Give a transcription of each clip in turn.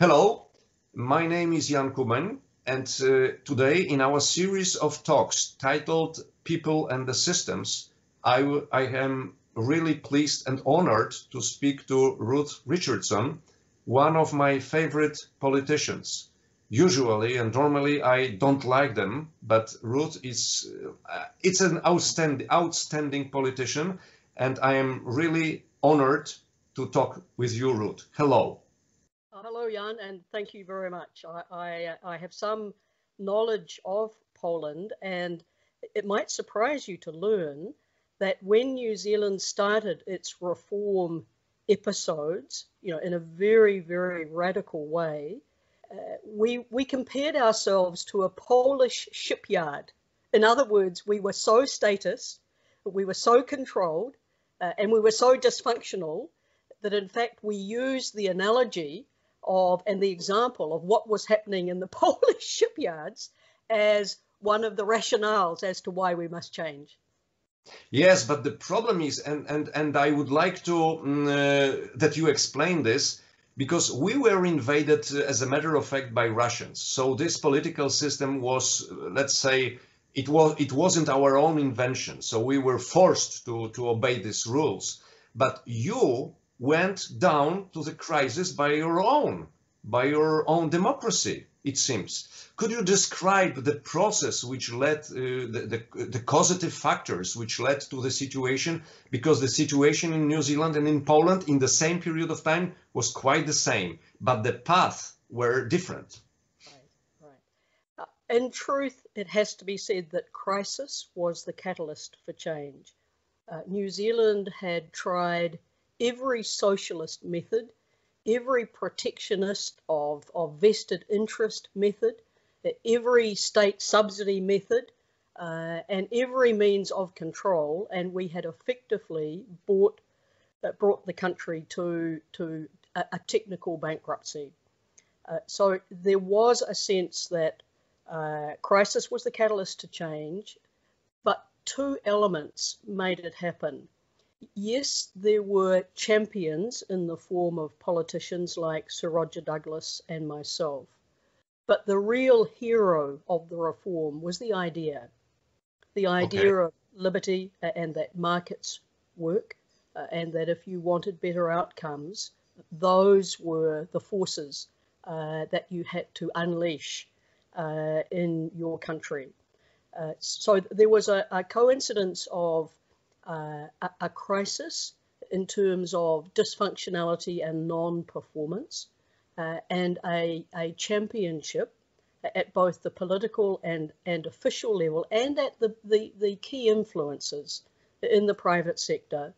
Hello, my name is Jan Kubań, and today in our series of talks titled People and the Systems, I am really pleased and honored to speak to Ruth Richardson, one of my favorite politicians. Usually and normally I don't like them, but Ruth is it's an outstanding politician, and I am really honored to talk with you, Ruth. Hello. Hello, Jan, and thank you very much. I have some knowledge of Poland, and it might surprise you to learn that when New Zealand started its reform episodes, in a very, very radical way, we compared ourselves to a Polish shipyard. In other words, we were so statist, we were so controlled, and we were so dysfunctional that in fact we used the analogy and the example of what was happening in the Polish shipyards as one of the rationales as to why we must change. Yes, but the problem is, and I would like to that you explain this, because we were invaded, as a matter of fact, by Russians. So this political system was, let's say, it wasn't our own invention. So we were forced to obey these rules. But you went down to the crisis by your own democracy, it seems. Could you describe the process which led, the causative factors which led to the situation? Because the situation in New Zealand and in Poland in the same period of time was quite the same, but the paths were different. Right. In truth, it has to be said that crisis was the catalyst for change. New Zealand had tried every socialist method, every protectionist of vested interest method, every state subsidy method, and every means of control, and we had effectively brought the country to a technical bankruptcy. So there was a sense that crisis was the catalyst to change, but two elements made it happen. Yes, there were champions in the form of politicians like Sir Roger Douglas and myself, but the real hero of the reform was the idea of liberty, and that markets work, and that if you wanted better outcomes, those were the forces that you had to unleash in your country. So there was a coincidence of a crisis in terms of dysfunctionality and non-performance, and a championship at both the political and official level, and at the key influences in the private sector.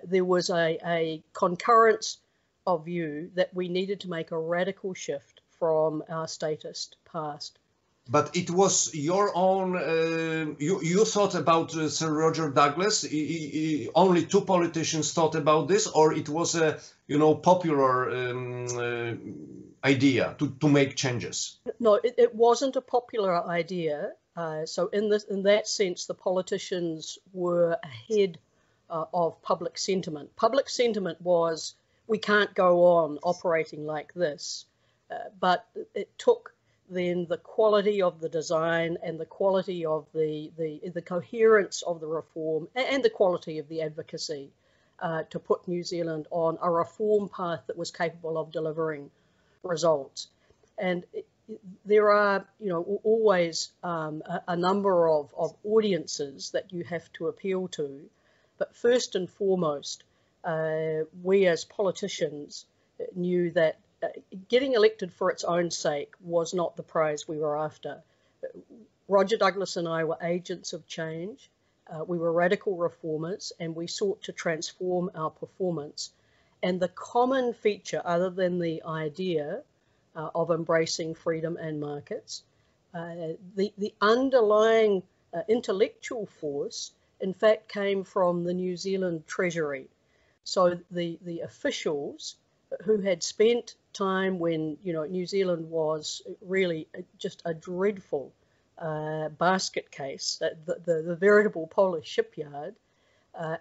There was a concurrence of view that we needed to make a radical shift from our statist past. But it was your own, you thought about Sir Roger Douglas, only two politicians thought about this, or it was a, popular idea to make changes? No, it wasn't a popular idea. So in that sense, the politicians were ahead of public sentiment. Public sentiment was, we can't go on operating like this, but it took then the quality of the design and the quality of the coherence of the reform and the quality of the advocacy to put New Zealand on a reform path that was capable of delivering results. And there are, always a number of audiences that you have to appeal to, but first and foremost, we as politicians knew that getting elected for its own sake was not the prize we were after. Roger Douglas and I were agents of change. We were radical reformers, and we sought to transform our performance. And the common feature, other than the idea of embracing freedom and markets, the underlying intellectual force, in fact, came from the New Zealand Treasury. So the officials who had spent time when New Zealand was really just a dreadful basket case, the veritable Polish shipyard,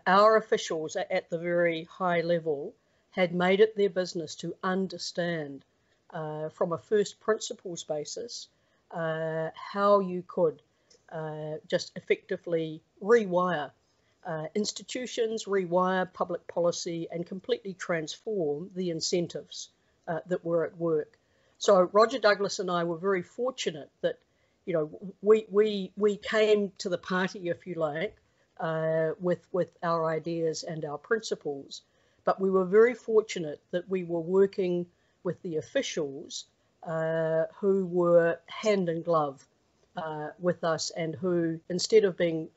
our officials at the very high level had made it their business to understand from a first principles basis how you could just effectively rewire institutions, rewire public policy, and completely transform the incentives that were at work. So Roger Douglas and I were very fortunate that, you know, we came to the party, if you like, with our ideas and our principles, but we were very fortunate that we were working with the officials who were hand in glove with us, and who, instead of being,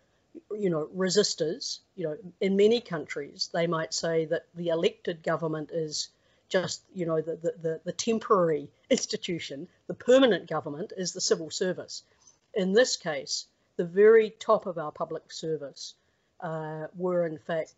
you know, resistors, you know, in many countries they might say that the elected government is just, you know, the temporary institution. The permanent government is the civil service. In this case, the very top of our public service were in fact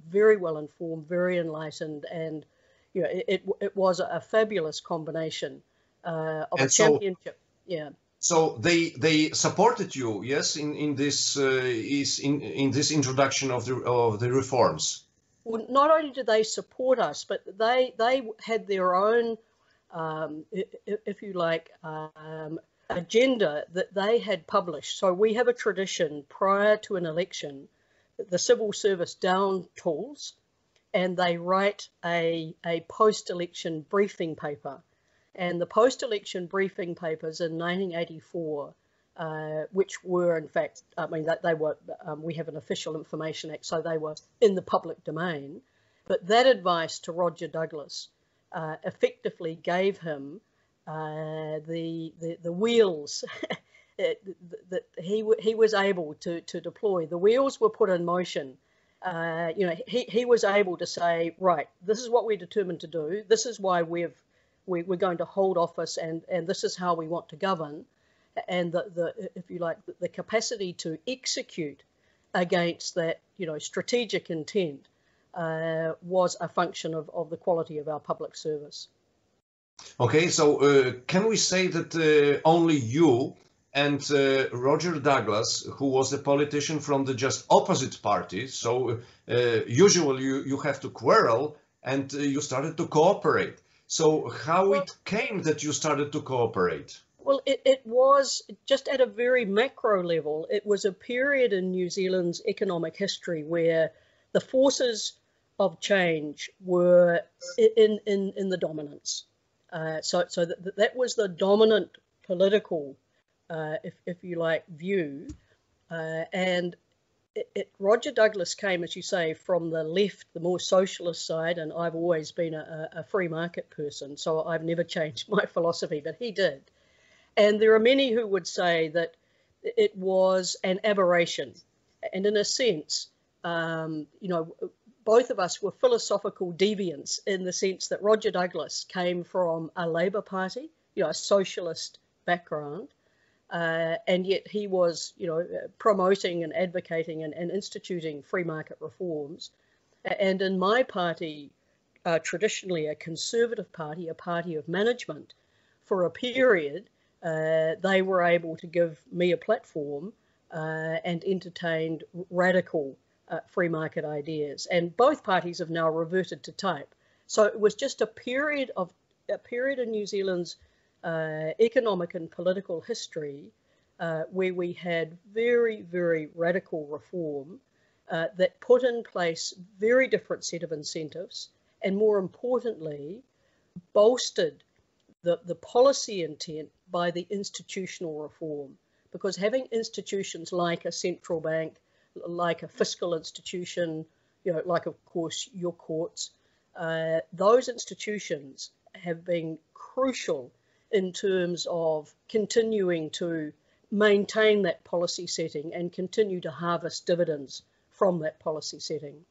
very well informed, very enlightened, and, you know, it was a fabulous combination of And a championship. Yeah. So they supported you, yes, in this introduction of the reforms. Well, not only did they support us, but they had their own, if you like, agenda that they had published. So we have a tradition prior to an election, the civil service down tools, and they write a post-election briefing paper. And the post-election briefing papers in 1984, which were in fact, I mean, they were, we have an Official Information Act, so they were in the public domain. But that advice to Roger Douglas effectively gave him the wheels that he was able to deploy. The wheels were put in motion. You know, he was able to say, right, this is what we're determined to do. This is why we're going to hold office, and this is how we want to govern. And if you like, the capacity to execute against that, you know, strategic intent was a function of the quality of our public service. Okay, so can we say that only you and Roger Douglas, who was a politician from the just opposite party, so usually you have to quarrel, and you started to cooperate. So how it came that you started to cooperate? Well, it was just at a very macro level. It was a period in New Zealand's economic history where the forces of change were in the dominance. So that was the dominant political, if you like, view. And Roger Douglas came, as you say, from the left, the more socialist side, and I've always been a free market person, so I've never changed my philosophy, but he did. And there are many who would say that it was an aberration. And in a sense, you know, both of us were philosophical deviants in the sense that Roger Douglas came from a Labour Party, you know, a socialist background, and yet he was, you know, promoting and advocating and instituting free market reforms. And in my party, traditionally a conservative party, a party of management, for a period, they were able to give me a platform and entertained radical free market ideas. And both parties have now reverted to type. So it was just a period in New Zealand's economic and political history where we had very, very radical reform that put in place very different set of incentives, and more importantly, bolstered the policy intent by the institutional reform. Because having institutions like a central bank, like a fiscal institution, you know, like, of course, your courts, those institutions have been crucial in terms of continuing to maintain that policy setting and continue to harvest dividends from that policy setting.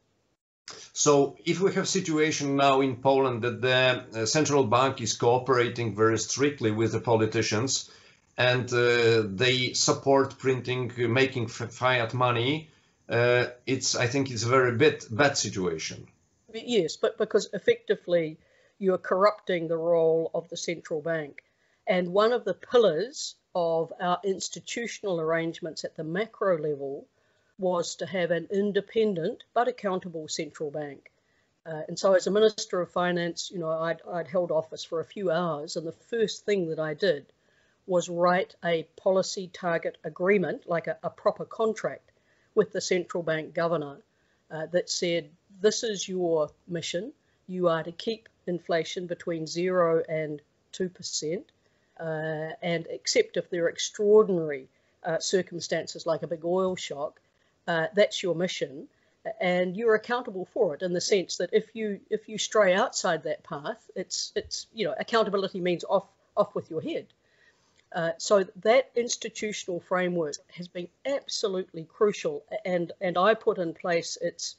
So if we have a situation now in Poland that the central bank is cooperating very strictly with the politicians, and they support printing, making fiat money, I think it's a very bad situation. Yes, but because effectively you're corrupting the role of the central bank. And one of the pillars of our institutional arrangements at the macro level was to have an independent but accountable central bank. And so as a Minister of Finance, I'd held office for a few hours, and the first thing that I did was write a policy target agreement, like a proper contract, with the central bank governor that said, this is your mission. You are to keep inflation between 0 and 2%, and except if there are extraordinary circumstances like a big oil shock, that's your mission, and you're accountable for it, in the sense that if you stray outside that path, it's accountability means off with your head. So that institutional framework has been absolutely crucial, and I put in place its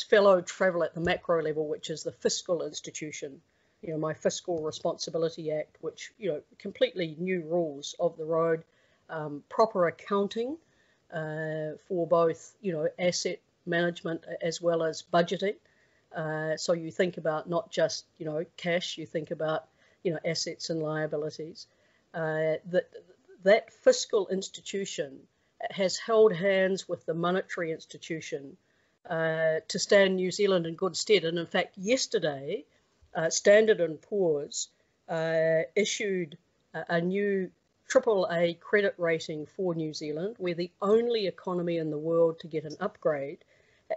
fellow travel at the macro level, which is the fiscal institution, my Fiscal Responsibility Act, which, completely new rules of the road, proper accounting for both, asset management as well as budgeting. So you think about not just, cash, you think about, assets and liabilities. That fiscal institution has held hands with the monetary institution to stand New Zealand in good stead. And in fact, yesterday, Standard & Poor's issued a new AAA credit rating for New Zealand. We're the only economy in the world to get an upgrade.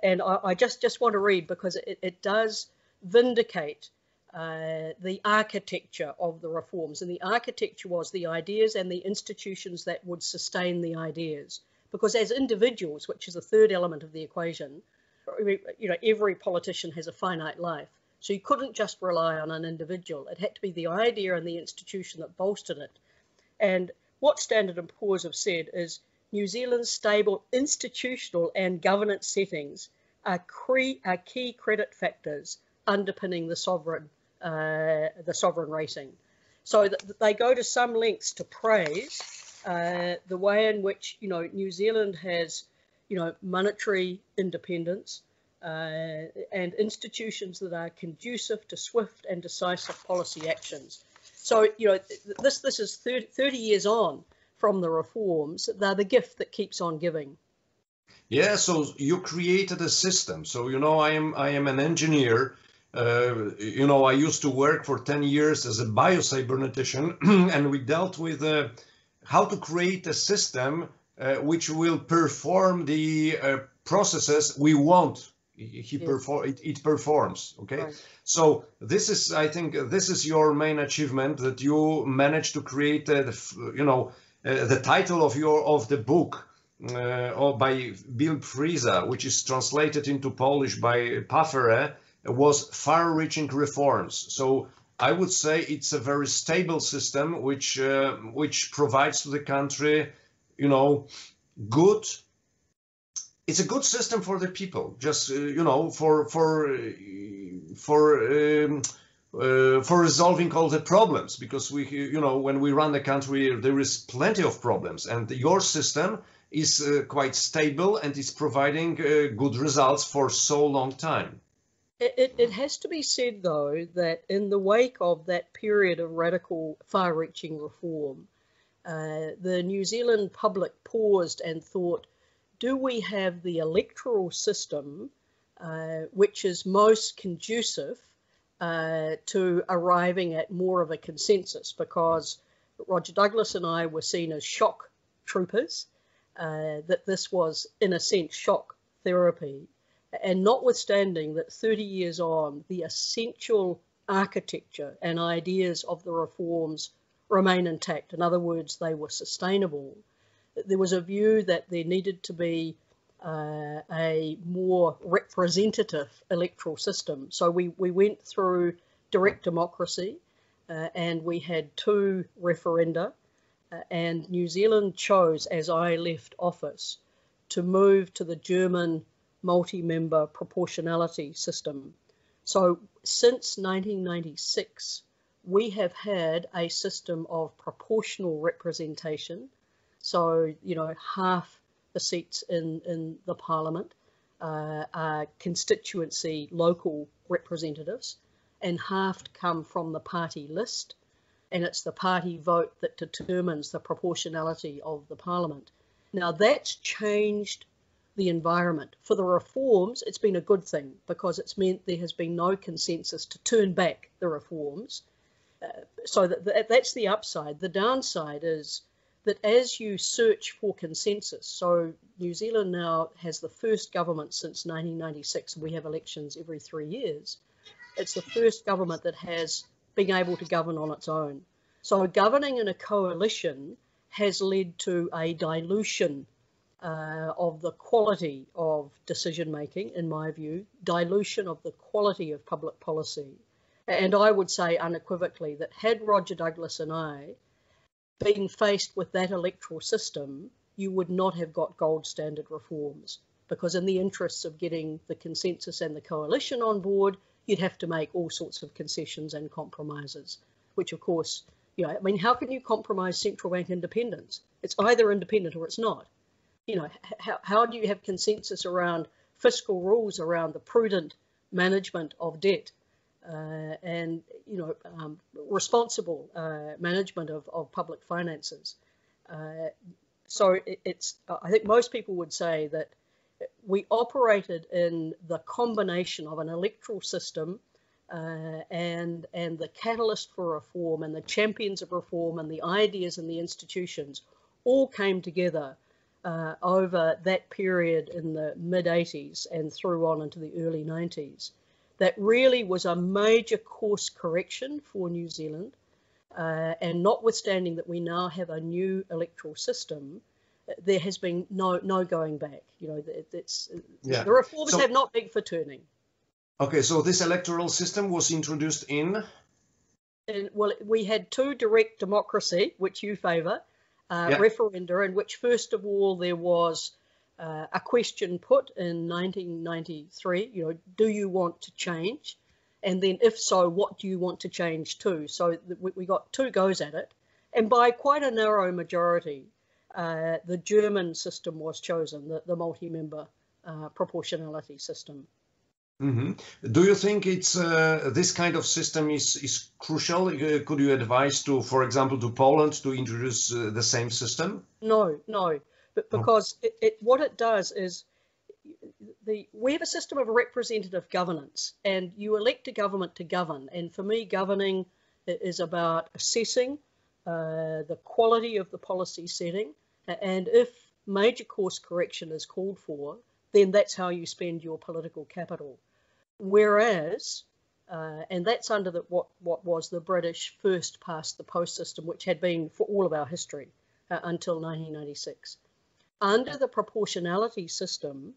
And I just want to read, because it does vindicate the architecture of the reforms. And the architecture was the ideas and the institutions that would sustain the ideas. Because as individuals, which is the third element of the equation, every politician has a finite life. So you couldn't just rely on an individual. It had to be the idea and the institution that bolstered it. And what Standard & Poor's have said is New Zealand's stable institutional and governance settings are key credit factors underpinning the sovereign rating. So they go to some lengths to praise the way in which New Zealand has monetary independence and institutions that are conducive to swift and decisive policy actions. So this is 30 years on from the reforms. They're the gift that keeps on giving. Yeah, so you created a system. So I am an engineer. I used to work for 10 years as a biocybernetician, and we dealt with how to create a system which will perform the processes we want. It performs. Okay, right. So this is, I think, this is your main achievement, that you managed to create the title of the book by Bill Freeza, which is translated into Polish by PAFERE, was far-reaching reforms. So I would say it's a very stable system which provides to the country, good. It's a good system for the people, just for resolving all the problems, because when we run the country, there is plenty of problems, and your system is quite stable and is providing good results for so long time. It has to be said, though, that in the wake of that period of radical, far-reaching reform, the New Zealand public paused and thought, do we have the electoral system which is most conducive to arriving at more of a consensus? Because Roger Douglas and I were seen as shock troopers, that this was, in a sense, shock therapy. And notwithstanding that 30 years on, the essential architecture and ideas of the reforms remain intact. In other words, they were sustainable. There was a view that there needed to be a more representative electoral system. So we went through direct democracy and we had 2 referenda, and New Zealand chose, as I left office, to move to the German multi-member proportionality system. So since 1996, we have had a system of proportional representation. So, half the seats in the parliament are constituency local representatives, and half come from the party list. And it's the party vote that determines the proportionality of the parliament. Now, that's changed the environment. For the reforms, it's been a good thing because it's meant there has been no consensus to turn back the reforms. So that's the upside. The downside is that as you search for consensus, so New Zealand now has the first government since 1996, and we have elections every 3 years. It's the first government that has been able to govern on its own. So governing in a coalition has led to a dilution of the quality of decision making, in my view, dilution of the quality of public policy. And I would say unequivocally that had Roger Douglas and I been faced with that electoral system, you would not have got gold standard reforms, because in the interests of getting the consensus and the coalition on board, you'd have to make all sorts of concessions and compromises, which of course, you know, I mean, how can you compromise central bank independence? It's either independent or it's not. You know, how do you have consensus around fiscal rules, around the prudent management of debt and, you know, responsible management of public finances? So I think most people would say that we operated in the combination of an electoral system and the catalyst for reform and the champions of reform and the ideas and the institutions all came together over that period in the mid-80s and through on into the early 90s. That really was a major course correction for New Zealand. And notwithstanding that we now have a new electoral system, there has been no going back. You know, the reforms have not been for turning. Okay, so this electoral system was introduced in? Well, we had two direct democracy, which you favour, referenda, in which first of all there was a question put in 1993. You know, do you want to change? And then, if so, what do you want to change to? So we got two goes at it, and by quite a narrow majority, the German system was chosen, the multi-member proportionality system. Mm-hmm. Do you think it's this kind of system is crucial? Could you advise to, for example, to Poland to introduce the same system? No, but because what it does is we have a system of representative governance, and you elect a government to govern. And for me, governing is about assessing the quality of the policy setting, and if major course correction is called for, then that's how you spend your political capital. Whereas, and that's under what was the British first past the post system, which had been for all of our history until 1996. Under the proportionality system,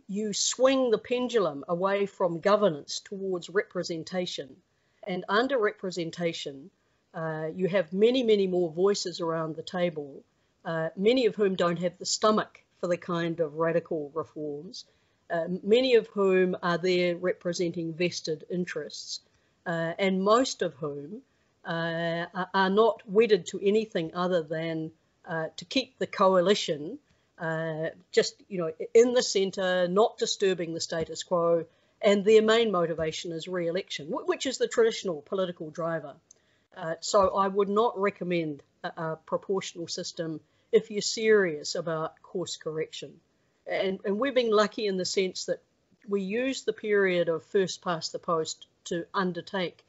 you swing the pendulum away from governance towards representation. And under representation, you have many more voices around the table, many of whom don't have the stomach for the kind of radical reforms, many of whom are there representing vested interests, and most of whom are not wedded to anything other than to keep the coalition just, you know, in the centre, not disturbing the status quo, and their main motivation is re-election, which is the traditional political driver. So I would not recommend a proportional system if you're serious about course correction. And we've been lucky in the sense that we used the period of first past the post to undertake,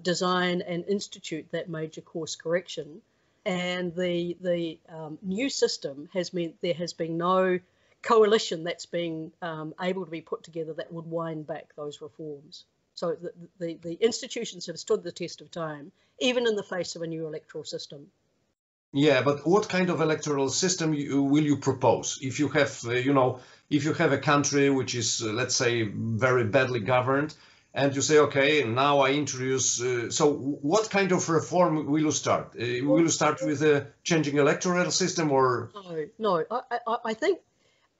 design and institute that major course correction. And the new system has meant there has been no coalition that's been able to be put together that would wind back those reforms. So the institutions have stood the test of time, even in the face of a new electoral system. Yeah, but what kind of electoral system will you propose? If you have, if you have a country which is, let's say, very badly governed, and you say, okay, now I introduce, so what kind of reform will you start? Will you start with a changing electoral system or? No, I think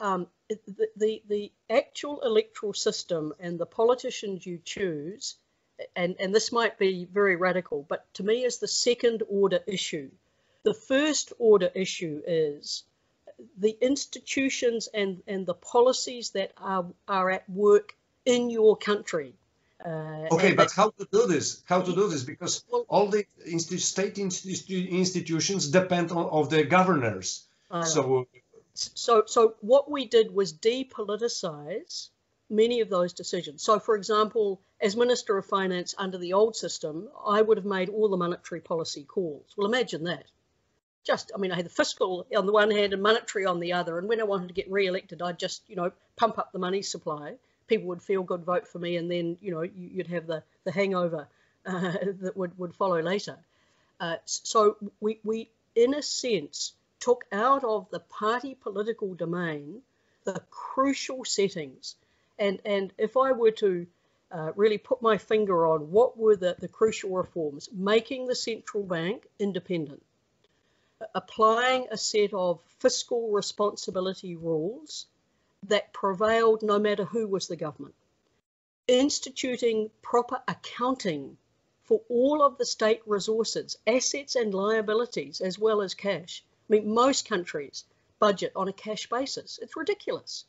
the actual electoral system and the politicians you choose, and this might be very radical, but to me is the second order issue. The first order issue is the institutions and the policies that are at work in your country. Okay, but how to do this? How to do this? Because all the state institutions depend on the governors. So So what we did was depoliticize many of those decisions. So, for example, as Minister of Finance under the old system, I would have made all the monetary policy calls. Well, imagine that. I had the fiscal on the one hand and monetary on the other. And when I wanted to get re-elected, I'd just, pump up the money supply. People would feel good, vote for me, and then, you'd have the hangover that would follow later. So we, in a sense, took out of the party political domain the crucial settings. And if I were to really put my finger on what were the crucial reforms, making the central bank independent, applying a set of fiscal responsibility rules that prevailed no matter who was the government, instituting proper accounting for all of the state resources, assets and liabilities, as well as cash. I mean, most countries budget on a cash basis. It's ridiculous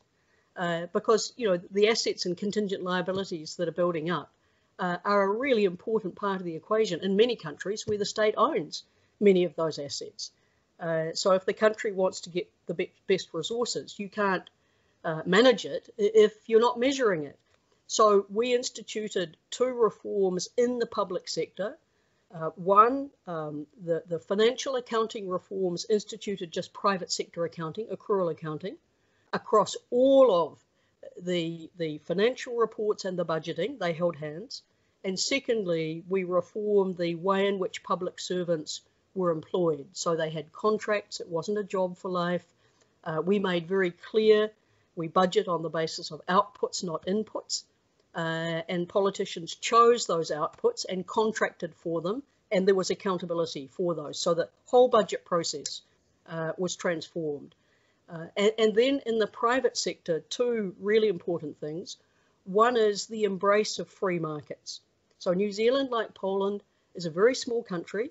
because, the assets and contingent liabilities that are building up are a really important part of the equation in many countries where the state owns many of those assets. So if the country wants to get the best resources, you can't manage it if you're not measuring it. So we instituted two reforms in the public sector. One, the financial accounting reforms instituted just private sector accounting, accrual accounting, across all of the financial reports and the budgeting. They held hands. And secondly, we reformed the way in which public servants were employed. So they had contracts. It wasn't a job for life. We made very clear we budget on the basis of outputs, not inputs. And politicians chose those outputs and contracted for them, and there was accountability for those. So the whole budget process was transformed. And then in the private sector, two really important things. One is the embrace of free markets. So New Zealand, like Poland, is a very small country.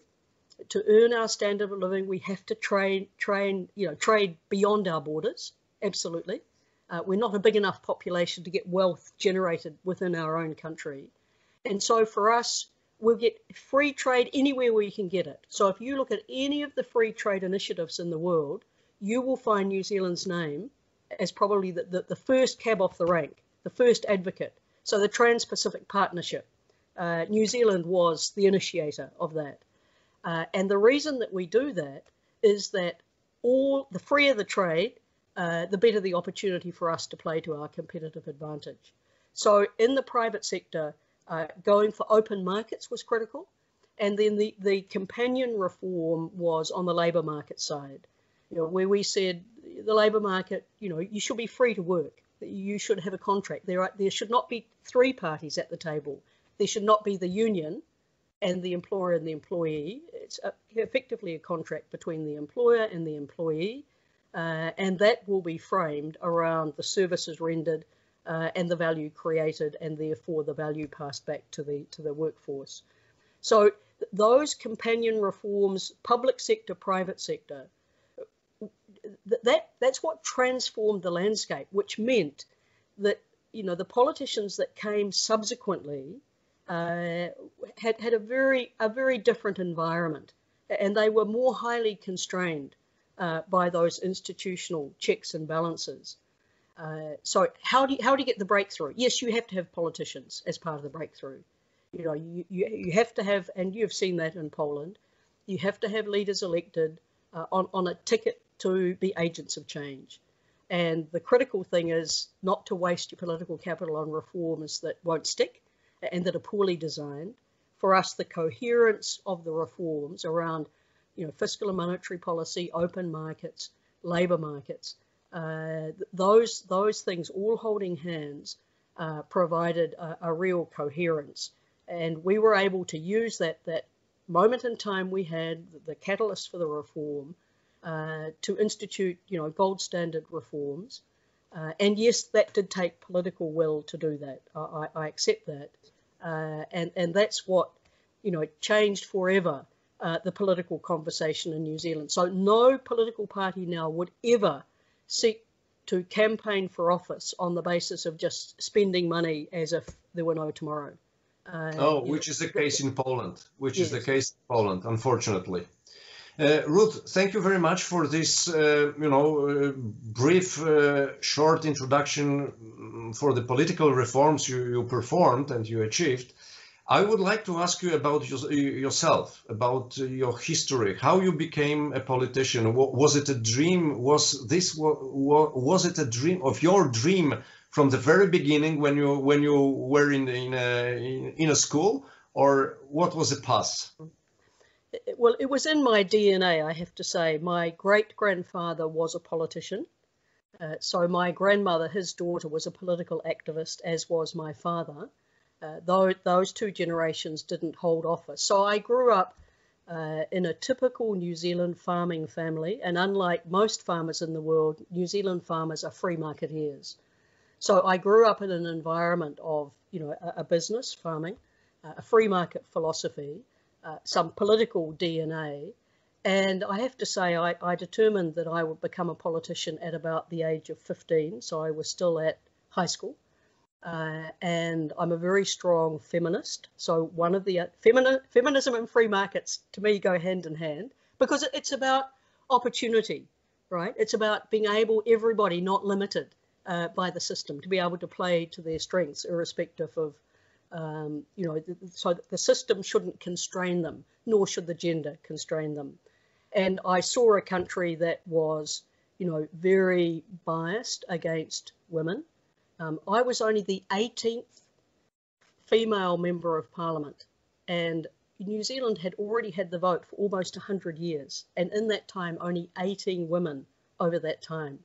To earn our standard of living, we have to trade beyond our borders. Absolutely. We're not a big enough population to get wealth generated within our own country. And so for us, we'll get free trade anywhere we can get it. So if you look at any of the free trade initiatives in the world, you will find New Zealand's name as probably the first cab off the rank, the first advocate. So the Trans-Pacific Partnership, New Zealand was the initiator of that. And the reason that we do that is that the freer the trade, the better the opportunity for us to play to our competitive advantage. So in the private sector, going for open markets was critical. And then the companion reform was on the labour market side, where we said the labour market, you should be free to work. You should have a contract. There should not be three parties at the table. There should not be the union and the employer and the employee. It's effectively a contract between the employer and the employee. And that will be framed around the services rendered and the value created, and therefore the value passed back to the workforce. So those companion reforms, public sector, private sector, that's what transformed the landscape, which meant that the politicians that came subsequently had a very different environment, and they were more highly constrained by those institutional checks and balances. So how do you get the breakthrough? Yes, you have to have politicians as part of the breakthrough. You have to have, and you've seen that in Poland, you have to have leaders elected on a ticket to be agents of change. And the critical thing is not to waste your political capital on reforms that won't stick and that are poorly designed. For us, the coherence of the reforms around fiscal and monetary policy, open markets, labour markets, those things all holding hands provided a real coherence. And we were able to use that moment in time we had, the catalyst for the reform, to institute, gold standard reforms. And yes, that did take political will to do that. I accept that. And that's what, changed forever the political conversation in New Zealand. So no political party now would ever seek to campaign for office on the basis of just spending money as if there were no tomorrow. Which is the case in Poland, is the case in Poland, unfortunately. Ruth, thank you very much for this, brief, short introduction for the political reforms you performed and you achieved. I would like to ask you about yourself, about your history, how you became a politician. Was it a dream? Was it a dream of your dream from the very beginning when you were in a school, or what was the path? Well, it was in my DNA, I have to say. My great-grandfather was a politician. So my grandmother, his daughter, was a political activist, as was my father. Though those two generations didn't hold office. So I grew up in a typical New Zealand farming family, and unlike most farmers in the world, New Zealand farmers are free marketeers. So I grew up in an environment of, a business, farming, a free market philosophy, some political DNA, and I have to say I determined that I would become a politician at about the age of 15, so I was still at high school. And I'm a very strong feminist. So one of the feminism and free markets to me go hand in hand, because it's about opportunity, right? It's about being able, everybody not limited by the system, to be able to play to their strengths, irrespective of, so the system shouldn't constrain them, nor should the gender constrain them. And I saw a country that was, very biased against women. I was only the 18th female member of parliament, and New Zealand had already had the vote for almost 100 years, and in that time only 18 women over that time.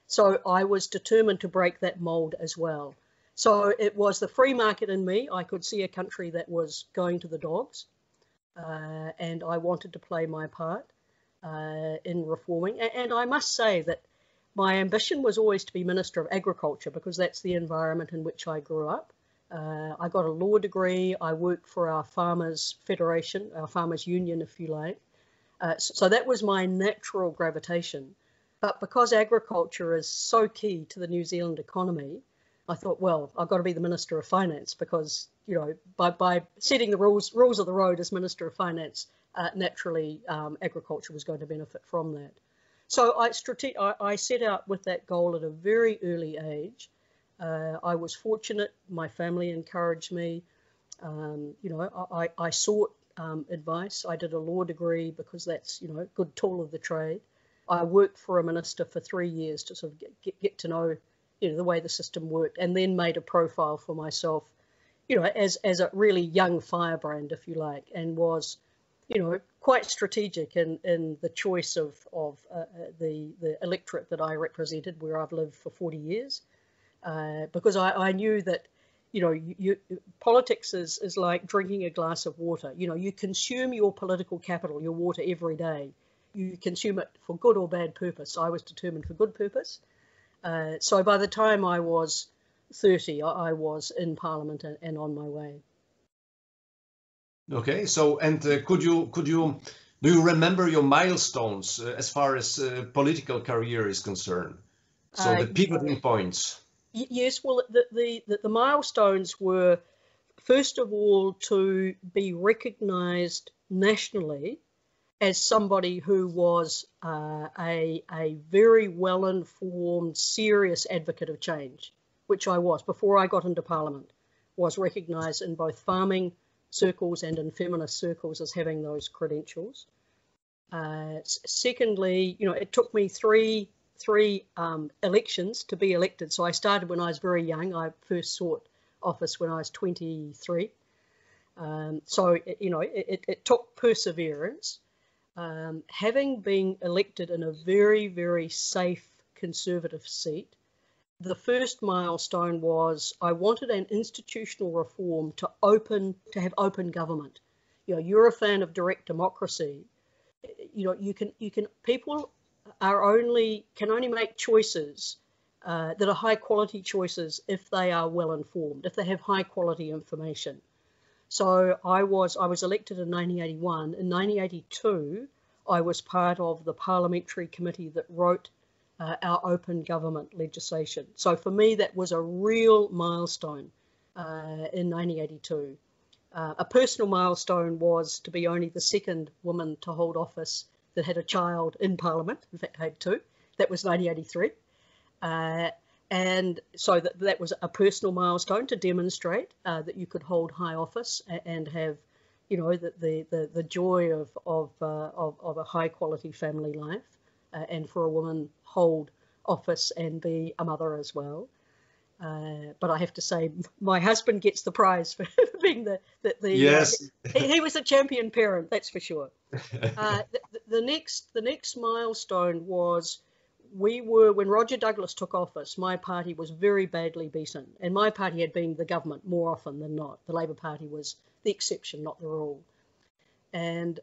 So I was determined to break that mold as well. So it was the free market in me. I could see a country that was going to the dogs, and I wanted to play my part in reforming. And I must say that my ambition was always to be Minister of Agriculture, because that's the environment in which I grew up. I got a law degree. I worked for our Farmers Federation, our Farmers Union, if you like. So that was my natural gravitation. But because agriculture is so key to the New Zealand economy, I thought, well, I've got to be the Minister of Finance, because, by setting the rules of the road as Minister of Finance, naturally agriculture was going to benefit from that. So I set out with that goal at a very early age. I was fortunate. My family encouraged me. I sought advice. I did a law degree because that's, a good tool of the trade. I worked for a minister for 3 years to sort of get to know, the way the system worked, and then made a profile for myself, as a really young firebrand, if you like, and was, quite strategic in the choice of the electorate that I represented, where I've lived for 40 years, because I knew that, politics is like drinking a glass of water. You consume your political capital, your water, every day. You consume it for good or bad purpose. I was determined for good purpose. So by the time I was 30, I was in Parliament and on my way. Okay, so and do you remember your milestones as far as political career is concerned? So the pivoting points. Yes, well, the milestones were, first of all, to be recognised nationally as somebody who was a very well-informed, serious advocate of change, which I was before I got into Parliament, was recognised in both farming circles and in feminist circles as having those credentials. Secondly, it took me three elections to be elected. So I started when I was very young. I first sought office when I was 23. So it took perseverance. Having been elected in a very, very safe Conservative seat, the first milestone was I wanted an institutional reform to have open government. You're a fan of direct democracy. People can only make choices that are high quality choices if they are well informed, if they have high quality information. So I was elected in 1981. In 1982, I was part of the parliamentary committee that wrote our open government legislation. So for me, that was a real milestone in 1982. A personal milestone was to be only the second woman to hold office that had a child in Parliament. In fact, I had two. That was 1983. And so that was a personal milestone to demonstrate that you could hold high office and have, you know, the joy of a high quality family life, and for a woman hold office and be a mother as well. But I have to say, my husband gets the prize for being yes. He was a champion parent, that's for sure. The next milestone was, when Roger Douglas took office, my party was very badly beaten, and my party had been the government more often than not. The Labour Party was the exception, not the rule. And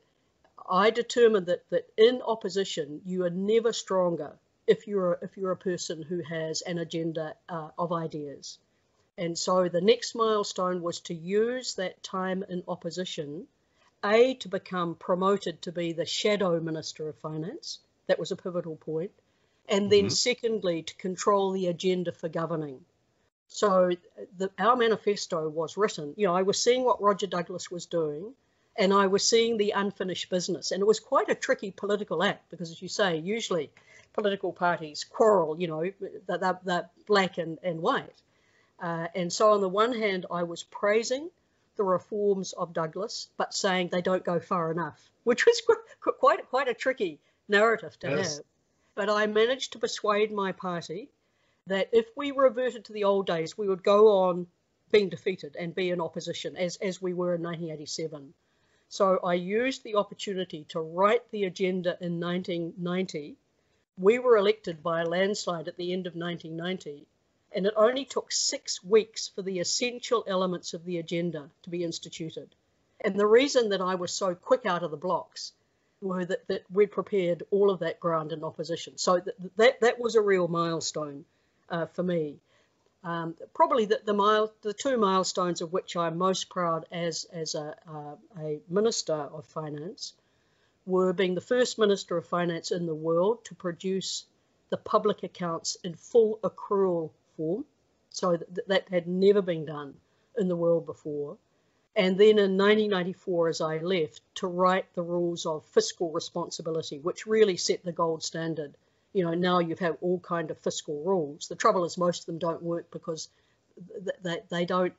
I determined that in opposition, you are never stronger if you're a person who has an agenda of ideas. And so the next milestone was to use that time in opposition, to become promoted to be the shadow Minister of Finance. That was a pivotal point. And then secondly, to control the agenda for governing. So our manifesto was written, you know, I was seeing what Roger Douglas was doing, and I was seeing the unfinished business. And it was quite a tricky political act because, as you say, usually political parties quarrel, you know, they're black and white. And so on the one hand, I was praising the reforms of Douglas, but saying they don't go far enough, which was quite a tricky narrative to have. But I managed to persuade my party that if we reverted to the old days, we would go on being defeated and be in opposition as we were in 1987. So I used the opportunity to write the agenda in 1990. We were elected by a landslide at the end of 1990, and it only took 6 weeks for the essential elements of the agenda to be instituted. And the reason that I was so quick out of the blocks were that we'd prepared all of that ground in opposition. So that was a real milestone for me. Probably the two milestones of which I'm most proud as a Minister of Finance were being the first Minister of Finance in the world to produce the public accounts in full accrual form. So that had never been done in the world before. And then in 1994, as I left, to write the rules of fiscal responsibility, which really set the gold standard. You know, now you've had all kind of fiscal rules. The trouble is most of them don't work because they don't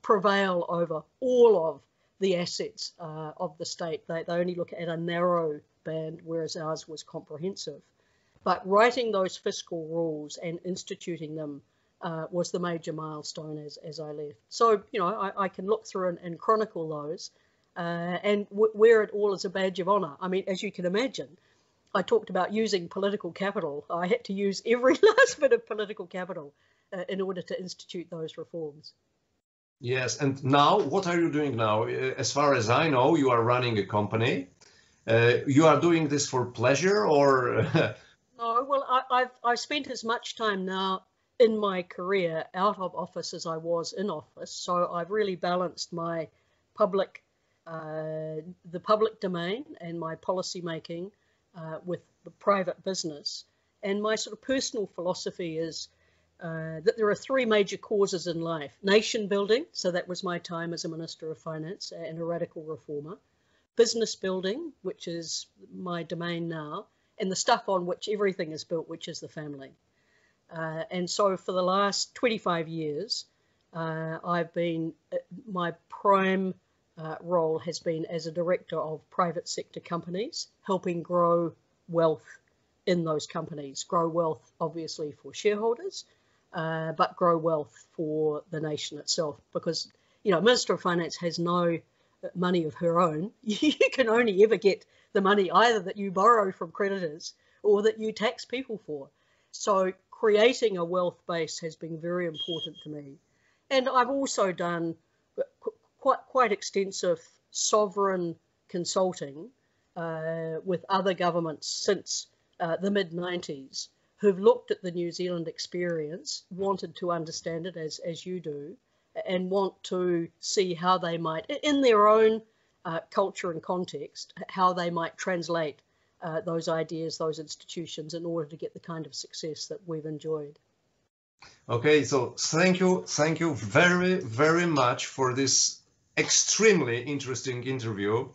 prevail over all of the assets of the state. They only look at a narrow band, whereas ours was comprehensive. But writing those fiscal rules and instituting them was the major milestone as I left. So, you know, I can look through and chronicle those and wear it all as a badge of honour. I mean, as you can imagine, I talked about using political capital. I had to use every last bit of political capital in order to institute those reforms. Yes, and now, what are you doing now? As far as I know, you are running a company. You are doing this for pleasure, or? No, well, I've spent as much time now in my career out of office as I was in office. So I've really balanced my the public domain and my policy making with the private business. And my sort of personal philosophy is that there are 3 major causes in life: nation building, so that was my time as a Minister of Finance and a radical reformer; business building, which is my domain now; and the stuff on which everything is built, which is the family. And so for the last 25 years, my prime role has been as a director of private sector companies, helping grow wealth in those companies, grow wealth obviously for shareholders, but grow wealth for the nation itself. Because, you know, Minister of Finance has no money of her own. You can only ever get the money either that you borrow from creditors or that you tax people for. So creating a wealth base has been very important to me. And I've also done quite extensive sovereign consulting with other governments since the mid-90s who've looked at the New Zealand experience, wanted to understand it as you do, and want to see how they might, in their own culture and context, how they might translate those ideas, those institutions, in order to get the kind of success that we've enjoyed. Okay, so thank you very, very much for this extremely interesting interview.